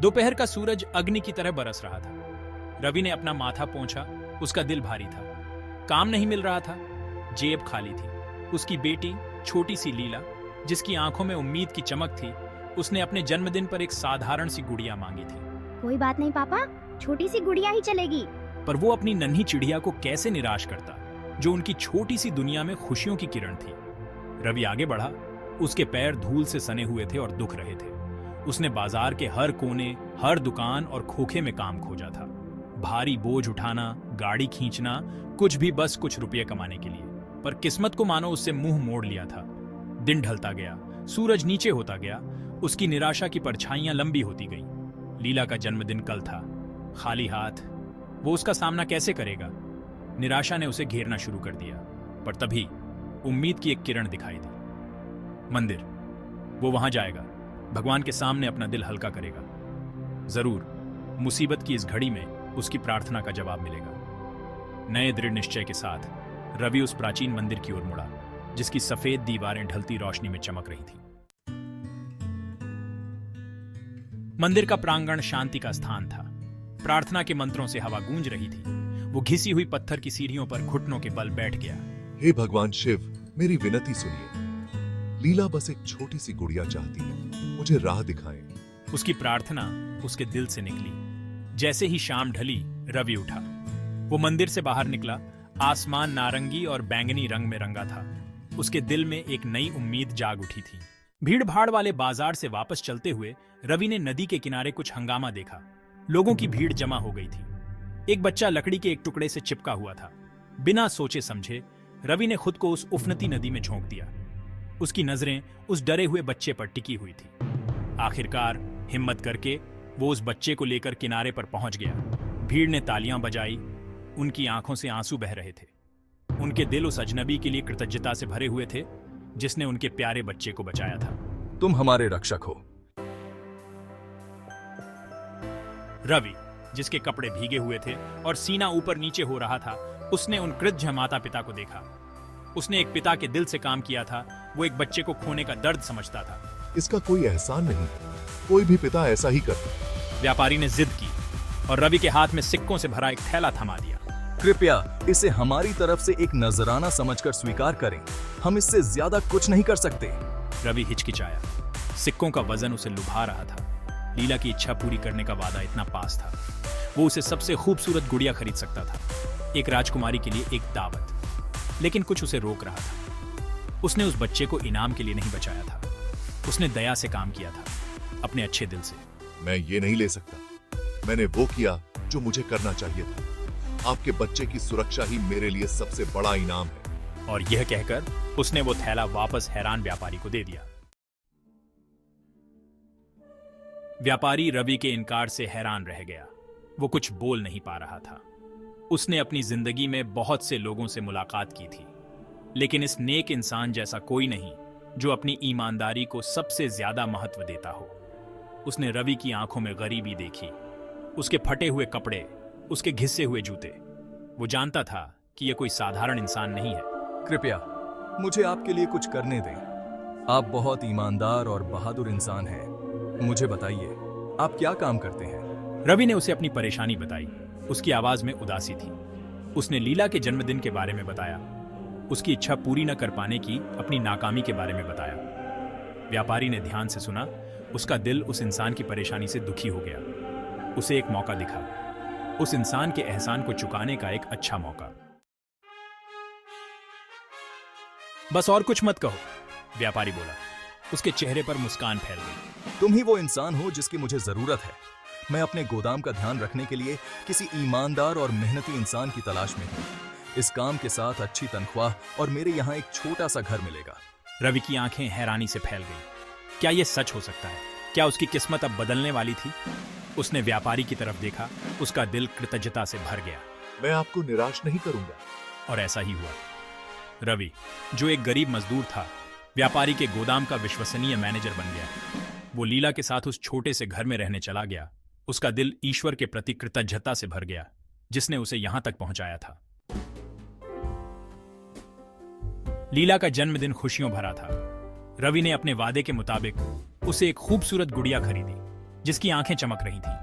दोपहर का सूरज अग्नि की तरह बरस रहा था। रवि ने अपना माथा पोंछा, उसका दिल भारी था। काम नहीं मिल रहा था, जेब खाली थी। उसकी बेटी छोटी सी लीला, जिसकी आंखों में उम्मीद की चमक थी, उसने अपने जन्मदिन पर एक साधारण सी गुड़िया मांगी थी। कोई बात नहीं पापा, छोटी सी गुड़िया ही चलेगी। पर वो अपनी नन्ही चिड़िया को कैसे निराश करता, जो उनकी छोटी सी दुनिया में खुशियों की किरण थी। रवि आगे बढ़ा। उसके पैर धूल से सने हुए थे और दुख रहे थे। उसने बाजार के हर कोने, हर दुकान और खोखे में काम खोजा था। भारी बोझ उठाना, गाड़ी खींचना, कुछ भी, बस कुछ रुपये कमाने के लिए। पर किस्मत को मानो उससे मुंह मोड़ लिया था। दिन ढलता गया, सूरज नीचे होता गया, उसकी निराशा की परछाइयां लंबी होती गईं। लीला का जन्मदिन कल था। खाली हाथ वो उसका सामना कैसे करेगा? निराशा ने उसे घेरना शुरू कर दिया। पर तभी उम्मीद की एक किरण दिखाई दी। मंदिर। वो वहां जाएगा, भगवान के सामने अपना दिल हल्का करेगा। जरूर मुसीबत की इस घड़ी में उसकी प्रार्थना का जवाब मिलेगा। नए दृढ़ निश्चय के साथ रवि उस प्राचीन मंदिर की ओर मुड़ा, जिसकी सफेद दीवारें ढलती रोशनी में चमक रही थी। मंदिर का प्रांगण शांति का स्थान था। प्रार्थना के मंत्रों से हवा गूंज रही थी। वो घिसी हुई पत्थर की सीढ़ियों पर घुटनों के बल बैठ गया। हे भगवान शिव, मेरी विनती सुनिए। लीला बस एक छोटी सी गुड़िया चाहती है, मुझे राह दिखाएं। उसकी प्रार्थना उसके दिल से निकली। जैसे ही शाम ढली, रवि उठा। वो मंदिर से बाहर निकला। आसमान नारंगी और बैंगनी रंग में रंगा था। उसके दिल में एक नई उम्मीद जाग उठी थी। भीड़ भाड़ वाले बाजार से वापस चलते हुए रवि ने नदी के किनारे कुछ हंगामा देखा। लोगों की भीड़ जमा हो गई थी। एक बच्चा लकड़ी के एक टुकड़े से चिपका हुआ था। बिना सोचे समझे रवि ने खुद को उस उफनती नदी में झोंक दिया। उसकी नजरें उस डरे हुए बच्चे पर टिकी हुई थी। आखिरकार हिम्मत करके वो उस बच्चे को लेकर किनारे पर पहुंच गया। भीड़ ने तालियां बजाई। उनकी आंखों से आंसू बह रहे थे। उनके दिल उस अजनबी के लिए कृतज्ञता से भरे हुए थे, जिसने उनके प्यारे बच्चे को बचाया था। तुम हमारे रक्षक हो। रवि, जिसके कपड़े भीगे हुए थे और सीना ऊपर नीचे हो रहा था, उसने उन कृतज्ञ माता पिता को देखा। उसने एक पिता के दिल से काम किया था। वो एक बच्चे को खोने का दर्द समझता था। इसका कोई एहसान नहीं, कोई भी पिता ऐसा ही करता। व्यापारी ने जिद की और रवि के हाथ में सिक्कों से भरा एक थैला थमा दिया। कृपया इसे हमारी तरफ से एक नजराना समझकर स्वीकार करें। हम इससे ज्यादा कुछ नहीं कर सकते। रवि हिचकिचाया। सिक्कों का वजन उसे लुभा रहा था। लीला की इच्छा पूरी करने का वादा इतना पास था। वो उसे सबसे खूबसूरत गुड़िया खरीद सकता था, एक राजकुमारी के लिए एक दावत। लेकिन कुछ उसे रोक रहा था। उसने उस बच्चे को इनाम के लिए नहीं बचाया था। उसने दया से काम किया था, अपने अच्छे दिल से। मैं ये नहीं ले सकता। मैंने वो किया जो मुझे करना चाहिए था। आपके बच्चे की सुरक्षा ही मेरे लिए सबसे बड़ा इनाम है। और यह कहकर उसने वो थैला वापस हैरान व्यापारी को दे दिया। व्यापारी रवि के इनकार से हैरान रह गया। वो कुछ बोल नहीं पा रहा था। उसने अपनी जिंदगी में बहुत से लोगों से मुलाकात की थी, लेकिन इस नेक इंसान जैसा कोई नहीं जो अपनी ईमानदारी को सबसे ज्यादा महत्व देता हो। उसने रवि की आंखों में गरीबी देखी, उसके फटे हुए कपड़े, उसके घिसे हुए जूते। वो जानता था कि यह कोई साधारण इंसान नहीं है। कृपया मुझे आपके लिए कुछ करने दें। आप बहुत ईमानदार और बहादुर इंसान हैं। मुझे बताइए, आप क्या काम करते हैं? रवि ने उसे अपनी परेशानी बताई। उसकी आवाज में उदासी थी। उसने लीला के जन्मदिन के बारे में बताया, उसकी इच्छा पूरी न कर पाने की अपनी नाकामी के बारे में बताया। व्यापारी ने ध्यान से सुना। उसका दिल उस इंसान की परेशानी से दुखी हो गया। उसे एक मौका दिखा, उस इंसान के एहसान को चुकाने का एक अच्छा मौका। बस और कुछ मत कहो, व्यापारी बोला। उसके चेहरे पर मुस्कान फैल गई। तुम ही वो इंसान हो जिसकी मुझे जरूरत है। मैं अपने गोदाम का ध्यान रखने के लिए किसी ईमानदार और मेहनती इंसान की तलाश में हूँ। इस काम के साथ अच्छी तनख्वाह और मेरे यहाँ एक छोटा सा घर मिलेगा। रवि की आंखें हैरानी से फैल गईं। क्या यह सच हो सकता है? क्या उसकी किस्मत अब बदलने वाली थी? उसने व्यापारी की तरफ देखा। उसका दिल कृतज्ञता से भर गया। मैं आपको निराश नहीं करूंगा। और ऐसा ही हुआ। रवि, जो एक गरीब मजदूर था, व्यापारी के गोदाम का विश्वसनीय मैनेजर बन गया। वो लीला के साथ उस छोटे से घर में रहने चला गया। उसका दिल ईश्वर के प्रति कृतज्ञता से भर गया, जिसने उसे यहां तक पहुंचाया था। लीला का जन्मदिन खुशियों भरा था। रवि ने अपने वादे के मुताबिक उसे एक खूबसूरत गुड़िया खरीदी। जिसकी आंखें चमक रही थीं।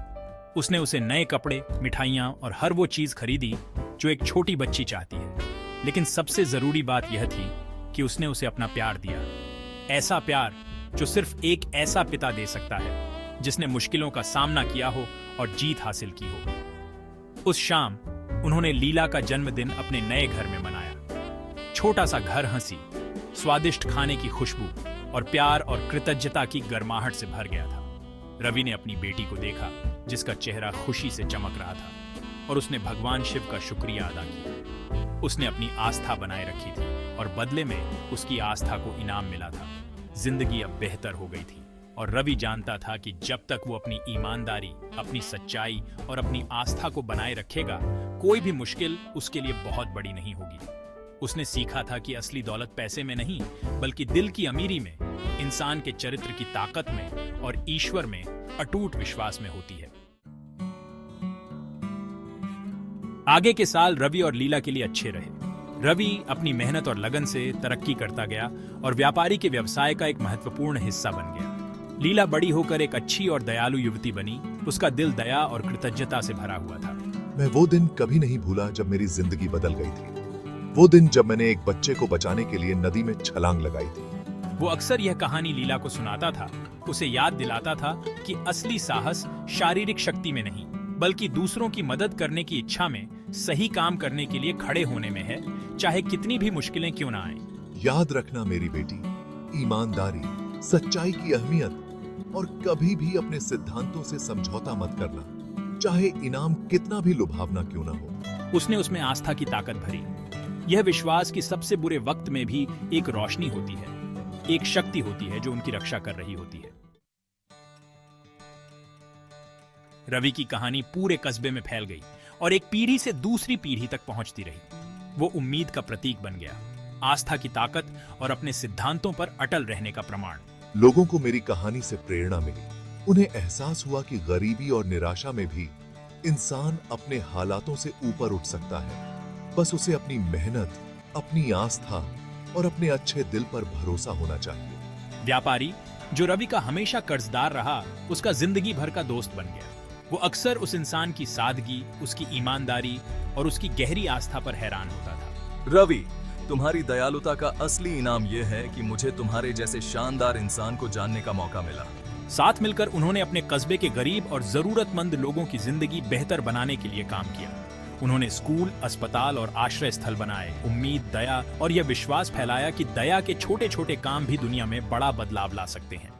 उसने उसे नए कपड़े, मिठाइयां और हर वो चीज खरीदी जो एक छोटी बच्ची चाहती है। लेकिन सबसे जरूरी बात यह थी कि उसने उसे अपना प्यार दिया, ऐसा प्यार जो सिर्फ एक ऐसा पिता दे सकता है जिसने मुश्किलों का सामना किया हो और जीत हासिल की हो। उस शाम उन्होंने लीला का जन्मदिन अपने नए घर में मनाया। छोटा सा घर हंसी, स्वादिष्ट खाने की खुशबू और प्यार और कृतज्ञता की गर्माहट से भर गया था। रवि ने अपनी बेटी को देखा जिसका चेहरा खुशी से चमक रहा था और उसने भगवान शिव का शुक्रिया अदा किया। उसने अपनी आस्था बनाए रखी थी और बदले में उसकी आस्था को इनाम मिला था। जिंदगी अब बेहतर हो गई थी और रवि जानता था कि जब तक वो अपनी ईमानदारी, अपनी सच्चाई और अपनी आस्था को बनाए रखेगा, कोई भी मुश्किल उसके लिए बहुत बड़ी नहीं होगी। उसने सीखा था कि असली दौलत पैसे में नहीं, बल्कि दिल की अमीरी में, इंसान के चरित्र की ताकत में और ईश्वर में अटूट विश्वास में होती है। आगे के साल रवि और लीला के लिए अच्छे रहे। रवि अपनी मेहनत और लगन से तरक्की करता गया और व्यापारी के व्यवसाय का एक महत्वपूर्ण हिस्सा बन गया। लीला बड़ी होकर एक अच्छी और दयालु युवती बनी। उसका दिल दया और कृतज्ञता से भरा हुआ था। मैं वो दिन कभी नहीं भूला जब मेरी जिंदगी बदल गई थी। वो दिन जब मैंने एक बच्चे को बचाने के लिए नदी में छलांग लगाई थी। वो अक्सर यह कहानी लीला को सुनाता था, उसे याद दिलाता था कि असली साहस शारीरिक शक्ति में नहीं, बल्कि दूसरों की मदद करने की इच्छा में, सही काम करने के लिए खड़े होने में है, चाहे कितनी भी मुश्किलें क्यों ना आएं। याद रखना मेरी बेटी, ईमानदारी, सच्चाई की अहमियत और कभी भी अपने सिद्धांतों से समझौता मत करना, चाहे इनाम कितना भी लुभावना क्यों ना हो। उसने उसमें आस्था की ताकत भरी, यह विश्वास कि सबसे बुरे वक्त में भी एक रोशनी होती है, एक शक्ति होती है जो उनकी रक्षा कर रही होती है। रवि की कहानी पूरे कस्बे में फैल गई और एक पीढ़ी से दूसरी पीढ़ी तक पहुंचती रही। वो उम्मीद का प्रतीक बन गया, आस्था की ताकत और अपने सिद्धांतों पर अटल रहने का प्रमाण। लोगों को मेरी कहानी से प्रेरणा मिली। उन्हें एहसास हुआ कि गरीबी और निराशा में भी इंसान अपने हालातों से ऊपर उठ सकता है। बस उसे अपनी मेहनत, अपनी आस्था और अपने अच्छे दिल पर भरोसा होना चाहिए। व्यापारी, जो रवि का हमेशा कर्जदार रहा, उसका जिंदगी भर का दोस्त बन गया। वो अक्सर उस इंसान की सादगी, उसकी ईमानदारी और उसकी गहरी आस्था पर हैरान होता था। रवि, तुम्हारी दयालुता का असली इनाम यह है कि मुझे तुम्हारे जैसे शानदार इंसान को जानने का मौका मिला। साथ मिलकर उन्होंने अपने कस्बे के गरीब और जरूरतमंद लोगों की जिंदगी बेहतर बनाने के लिए काम किया। उन्होंने स्कूल, अस्पताल और आश्रय स्थल बनाए। उम्मीद, दया और यह विश्वास फैलाया कि दया के छोटे छोटे काम भी दुनिया में बड़ा बदलाव ला सकते हैं।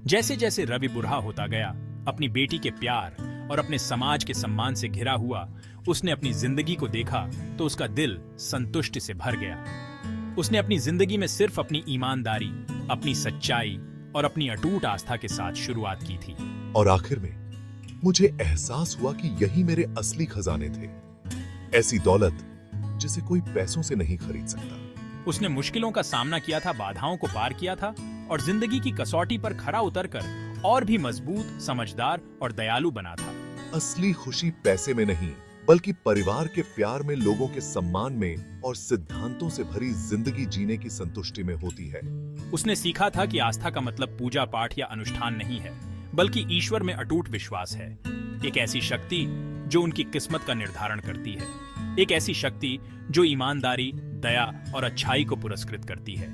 जैसे जैसे रवि बुढ़ा होता गया, अपनी बेटी के प्यार और अपने समाज के सम्मान से घिरा हुआ, उसने अपनी जिंदगी को देखा तो उसका दिल संतुष्टि से भर गया। उसने अपनी जिंदगी में सिर्फ अपनी ईमानदारी, अपनी सच्चाई और अपनी अटूट आस्था के साथ शुरुआत की थी। और आखिर में मुझे एहसास हुआ कि यही मेरे असली खजाने थे, ऐसी दौलत जिसे कोई पैसों से नहीं खरीद सकता। उसने मुश्किलों का सामना किया था, बाधाओं को पार किया था और जिंदगी की कसौटी पर खरा उतरकर और भी मजबूत, समझदार और दयालु बना था। असली खुशी पैसे में नहीं, बल्कि परिवार के प्यार में, लोगों के सम्मान में और सिद्धांतों से भरी जिंदगी जीने की संतुष्टि में होती है। उसने सीखा था कि आस्था का मतलब पूजा पाठ या अनुष्ठान नहीं है, बल्कि ईश्वर में अटूट विश्वास है। एक ऐसी शक्ति जो उनकी किस्मत का निर्धारण करती है, एक ऐसी शक्ति जो ईमानदारी, दया और अच्छाई को पुरस्कृत करती है।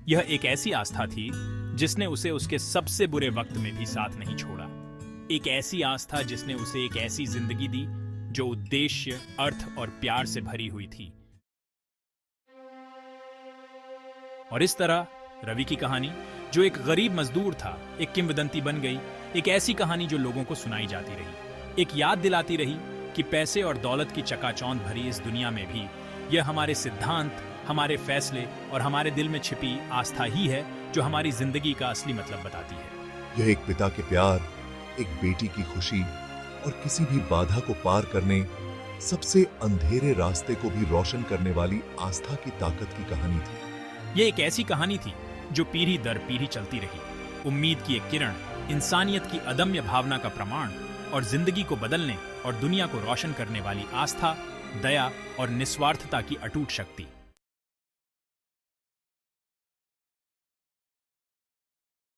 यह एक ऐसी आस्था थी जिसने उसे उसके सबसे बुरे वक्त में भी साथ नहीं छोड़ा। एक ऐसी आस्था जिसने उसे एक ऐसी जिंदगी दी जो उद्देश्य, अर्थ और प्यार से भरी हुई थी। और इस तरह रवि की कहानी, जो एक गरीब मजदूर था, एक किंवदंती बन गई। एक ऐसी कहानी जो लोगों को सुनाई जाती रही, एक याद दिलाती रही कि पैसे और दौलत की चकाचौंध भरी इस दुनिया में भी यह हमारे सिद्धांत, हमारे फैसले और हमारे दिल में छिपी आस्था ही है जो हमारी जिंदगी का असली मतलब बताती है। यह एक पिता के प्यार, एक बेटी की खुशी और किसी भी बाधा को पार करने, सबसे अंधेरे रास्ते को भी रोशन करने वाली आस्था की ताकत की कहानी थी। ये एक ऐसी कहानी थी जो पीढ़ी दर पीढ़ी चलती रही। उम्मीद की एक किरण, इंसानियत की अदम्य भावना का प्रमाण और जिंदगी को बदलने और दुनिया को रोशन करने वाली आस्था, दया और निस्वार्थता की अटूट शक्ति।